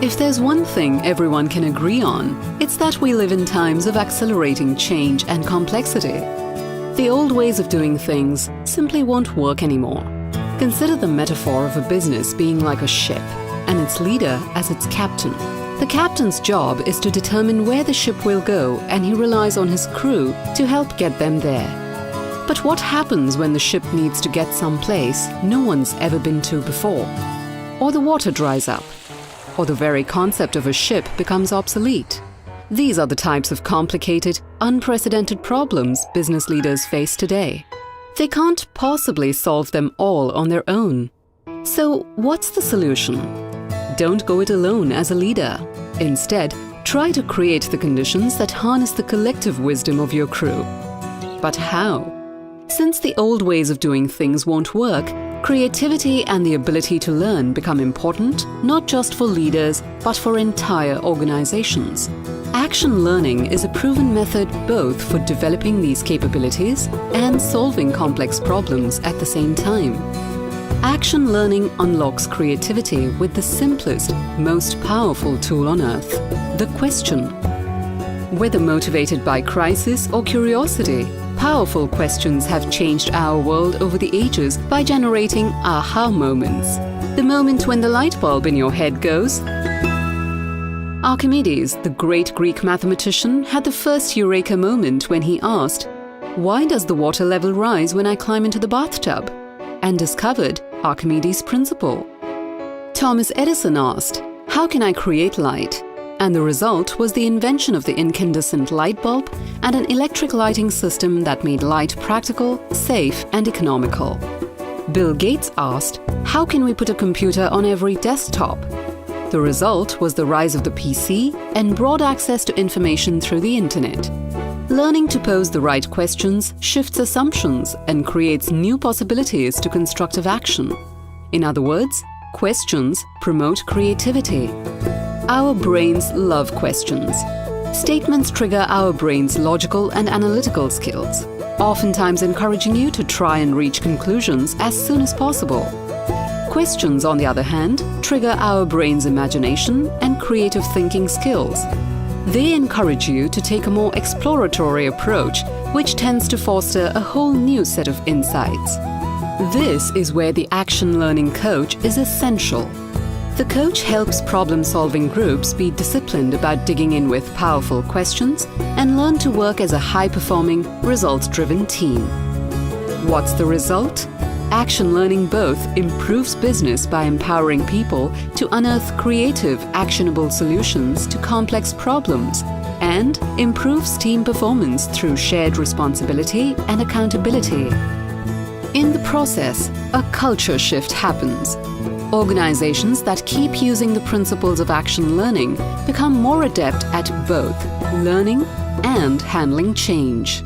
If there's one thing everyone can agree on, it's that we live in times of accelerating change and complexity. The old ways of doing things simply won't work anymore. Consider the metaphor of a business being like a ship, and its leader as its captain. The captain's job is to determine where the ship will go, and he relies on his crew to help get them there. But what happens when the ship needs to get someplace no one's ever been to before? Or the water dries up? Or the very concept of a ship becomes obsolete? These are the types of complicated, unprecedented problems business leaders face today. They can't possibly solve them all on their own. So, what's the solution? Don't go it alone as a leader. Instead, try to create the conditions that harness the collective wisdom of your crew. But how? Since the old ways of doing things won't work, creativity and the ability to learn become important not just for leaders, but for entire organizations. Action learning is a proven method both for developing these capabilities and solving complex problems at the same time. Action learning unlocks creativity with the simplest, most powerful tool on earth, the question. Whether motivated by crisis or curiosity, powerful questions have changed our world over the ages by generating aha moments. The moment when the light bulb in your head goes. Archimedes, the great Greek mathematician, had the first eureka moment when he asked, "Why does the water level rise when I climb into the bathtub?" and discovered Archimedes' principle. Thomas Edison asked, "How can I create light?" And the result was the invention of the incandescent light bulb and an electric lighting system that made light practical, safe, and economical. Bill Gates asked, "How can we put a computer on every desktop?" The result was the rise of the PC and broad access to information through the internet. Learning to pose the right questions shifts assumptions and creates new possibilities to constructive action. In other words, questions promote creativity. Our brains love questions. Statements trigger our brain's logical and analytical skills, oftentimes encouraging you to try and reach conclusions as soon as possible. Questions, on the other hand, trigger our brain's imagination and creative thinking skills. They encourage you to take a more exploratory approach, which tends to foster a whole new set of insights. This is where the action learning coach is essential. The coach helps problem-solving groups be disciplined about digging in with powerful questions and learn to work as a high-performing, results-driven team. What's the result? Action learning both improves business by empowering people to unearth creative, actionable solutions to complex problems and improves team performance through shared responsibility and accountability. In the process, a culture shift happens. Organizations that keep using the principles of action learning become more adept at both learning and handling change.